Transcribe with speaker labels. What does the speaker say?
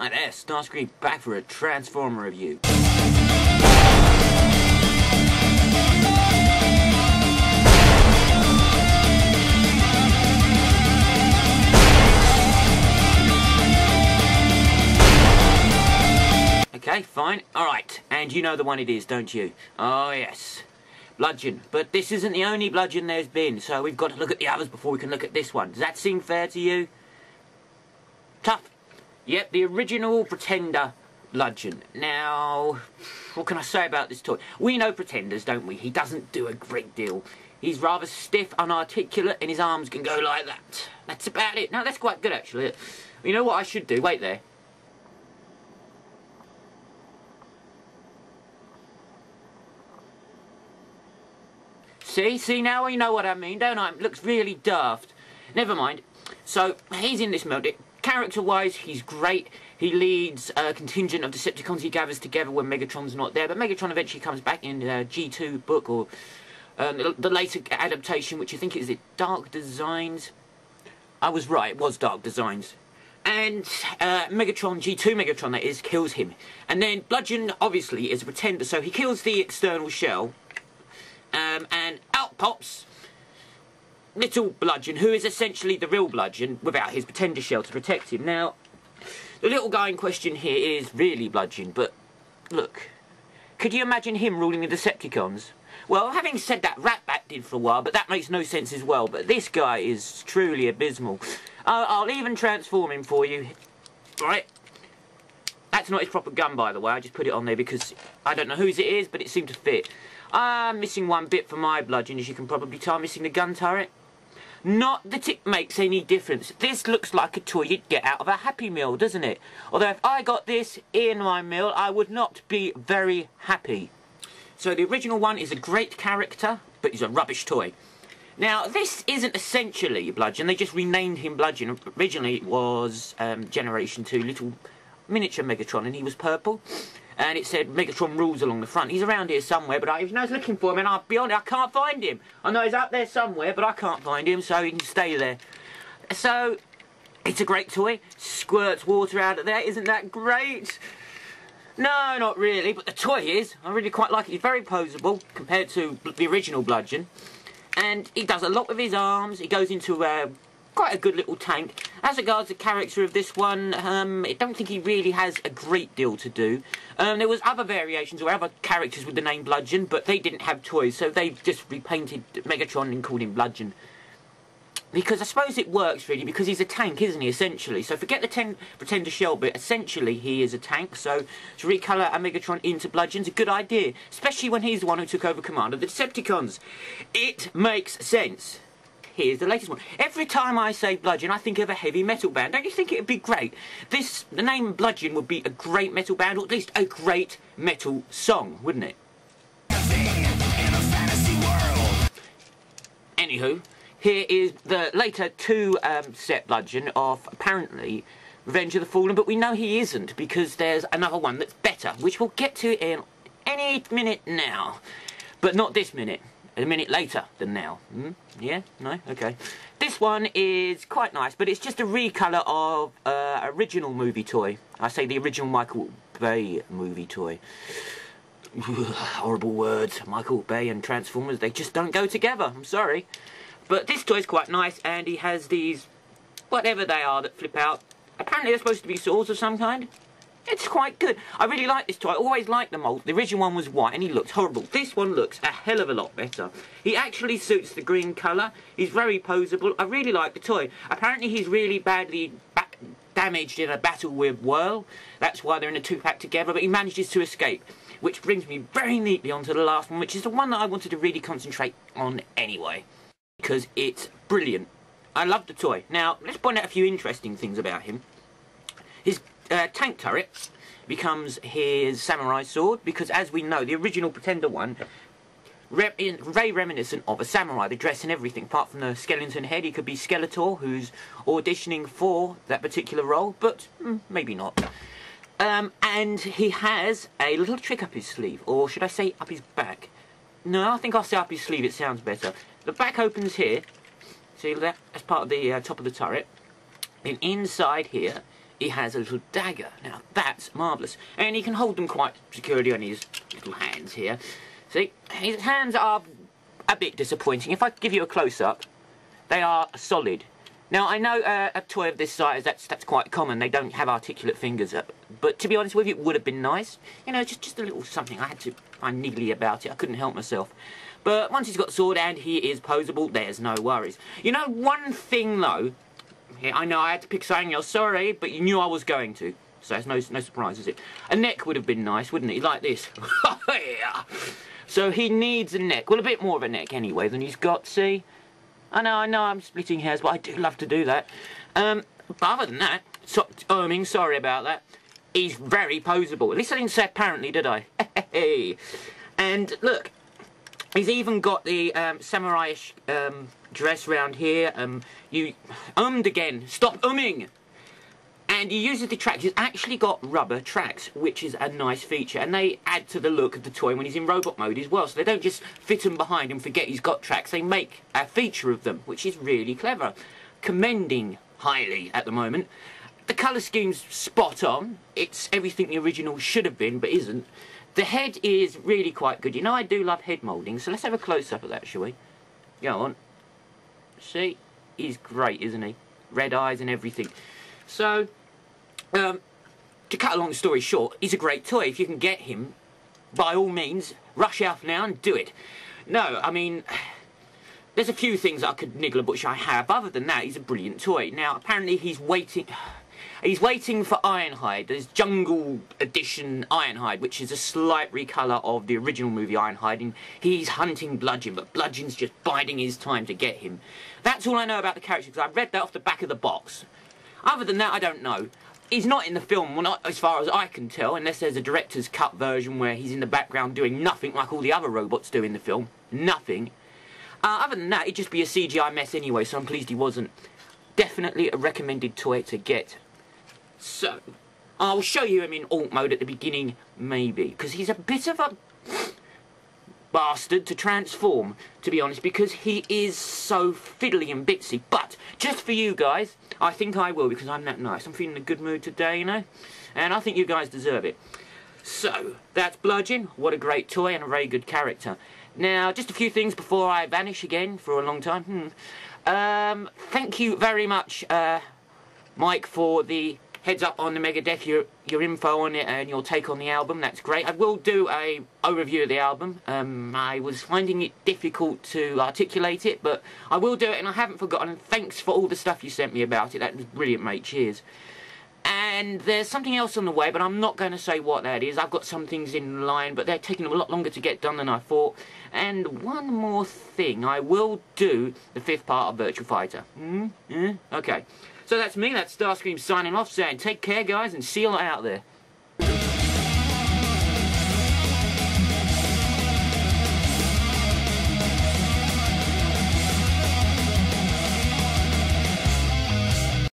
Speaker 1: Hi there, Starscream back for a Transformer review. Okay, fine. Alright, and you know the one it is, don't you? Oh yes. Bludgeon. But this isn't the only Bludgeon there's been, so we've got to look at the others before we can look at this one. Does that seem fair to you? Tough. Yep, the original Pretender Bludgeon. Now, what can I say about this toy? We know Pretenders, don't we? He doesn't do a great deal. He's rather stiff, unarticulate, and his arms can go like that. That's about it. Now, that's quite good, actually. You know what I should do? Wait there. See now you know what I mean, don't I? It looks really daft. Never mind. So, he's in this mode. Character-wise, he's great. He leads a contingent of Decepticons he gathers together when Megatron's not there. But Megatron eventually comes back in G2 book, or the later adaptation, which I think is Dark Designs. I was right, it was Dark Designs. And Megatron, G2 Megatron that is, kills him. And then Bludgeon, obviously, is a Pretender, so he kills the external shell. And out pops little Bludgeon, who is essentially the real Bludgeon, without his Pretender shell to protect him. Now, the little guy in question here is really Bludgeon, but look, could you imagine him ruling the Decepticons? Well, having said that, Ratbat did for a while, but that makes no sense as well. But this guy is truly abysmal. I'll even transform him for you. Right? That's not his proper gun, by the way. I just put it on there because I don't know whose it is, but it seemed to fit. I'm missing one bit for my Bludgeon, as you can probably tell. I'm missing the gun turret. Not that it makes any difference. This looks like a toy you'd get out of a Happy Meal, doesn't it? Although if I got this in my meal, I would not be very happy. So the original one is a great character, but he's a rubbish toy. Now, this isn't essentially Bludgeon. They just renamed him Bludgeon. Originally it was Generation 2, little miniature Megatron, and he was purple. And it said Megatron rules along the front. He's around here somewhere, but I was looking for him, and I'll be honest, I can't find him. I know he's up there somewhere, but I can't find him, so he can stay there. So, it's a great toy. Squirts water out of there. Isn't that great? No, not really, but the toy is. I really quite like it. He's very poseable compared to the original Bludgeon. And he does a lot with his arms. He goes into quite a good little tank. As regards the character of this one, I don't think he really has a great deal to do. There was other variations or other characters with the name Bludgeon, but they didn't have toys, so they just repainted Megatron and called him Bludgeon. Because I suppose it works, really, because he's a tank, isn't he, essentially? So forget the Pretender shell bit. Essentially, he is a tank, so to recolour a Megatron into Bludgeon's a good idea, especially when he's the one who took over command of the Decepticons. It makes sense. Here's the latest one. Every time I say Bludgeon, I think of a heavy metal band. Don't you think it would be great? The name Bludgeon would be a great metal band, or at least a great metal song, wouldn't it? Anywho, here is the later set Bludgeon of, apparently, Revenge of the Fallen, but we know he isn't, because there's another one that's better, which we'll get to in any minute now. But not this minute. A minute later than now. Yeah? No? Okay. This one is quite nice, but it's just a recolour of original movie toy. I say the original Michael Bay movie toy. Horrible words. Michael Bay and Transformers, they just don't go together. I'm sorry. But this toy's quite nice, and he has these, whatever they are, that flip out. Apparently they're supposed to be swords of some kind. It's quite good. I really like this toy. I always liked the mold. The original one was white and he looked horrible. This one looks a hell of a lot better. He actually suits the green colour. He's very poseable. I really like the toy. Apparently he's really badly damaged in a battle with Whirl. That's why they're in a two-pack together, but he manages to escape. Which brings me very neatly onto the last one, which is the one that I wanted to really concentrate on anyway. Because it's brilliant. I love the toy. Now, let's point out a few interesting things about him. His tank turret becomes his samurai sword, because as we know, the original Pretender one, very reminiscent of a samurai, the dress and everything, apart from the skeleton head. He could be Skeletor, who's auditioning for that particular role, but maybe not. And he has a little trick up his sleeve, or should I say up his back? No, I think I'll say up his sleeve, it sounds better. The back opens here, see that? That's part of the top of the turret. And inside here he has a little dagger. Now, that's marvellous. And he can hold them quite securely on his little hands here. See, his hands are a bit disappointing. If I give you a close-up, they are solid. Now, I know a toy of this size, that's quite common. They don't have articulate fingers. But to be honest with you, it would have been nice. You know, just a little something. I had to find niggly about it. I couldn't help myself. But once he's got the sword and he is poseable, there's no worries. You know, one thing, though... Yeah, I know I had to pick something else, sorry, but you knew I was going to. So it's no surprise, is it? A neck would have been nice, wouldn't it? Like this. Yeah. So he needs a neck. Well, a bit more of a neck anyway than he's got, see? I know, I'm splitting hairs, but I do love to do that. But other than that, sorry about that, he's very poseable. At least I didn't say apparently, did I? And look, he's even got the samurai-ish dress round here. You ummed again. Stop umming. And he uses the tracks. He's actually got rubber tracks, which is a nice feature. And they add to the look of the toy when he's in robot mode as well. So they don't just fit him behind and forget he's got tracks. They make a feature of them, which is really clever. Commending highly at the moment. The colour scheme's spot on. It's everything the original should have been, but isn't. The head is really quite good. You know, I do love head moulding, so let's have a close-up of that, shall we? Go on. See? He's great, isn't he? Red eyes and everything. So, to cut a long story short, he's a great toy. If you can get him, by all means, rush out now and do it. No, I mean, there's a few things I could niggle which I have. Other than that, he's a brilliant toy. Now, apparently he's waiting for Ironhide. There's Jungle Edition Ironhide, which is a slight recolour of the original movie Ironhide, and he's hunting Bludgeon, but Bludgeon's just biding his time to get him. That's all I know about the character, because I read that off the back of the box. Other than that, I don't know. He's not in the film, well, not as far as I can tell, unless there's a director's cut version where he's in the background doing nothing like all the other robots do in the film. Nothing. Other than that, it'd just be a CGI mess anyway, so I'm pleased he wasn't. Definitely a recommended toy to get. So, I'll show you him in alt mode at the beginning, maybe, because he's a bit of a bastard to transform, to be honest, because he is so fiddly and bitsy. But, just for you guys, I think I will, because I'm that nice. I'm feeling in a good mood today, you know, and I think you guys deserve it. So, that's Bludgeon. What a great toy and a very good character. Now, just a few things before I vanish again for a long time. Thank you very much, Mike, for the heads up on the Megadeth, your info on it and your take on the album. That's great. I will do a overview of the album. I was finding it difficult to articulate it, but I will do it, and I haven't forgotten. And thanks for all the stuff you sent me about it. That was brilliant, mate. Cheers. And there's something else on the way, but I'm not going to say what that is. I've got some things in line, but they're taking a lot longer to get done than I thought. And one more thing, I will do the 5th part of Virtua Fighter. Okay. So that's me, that's Starscream signing off, saying take care, guys, and see you out there.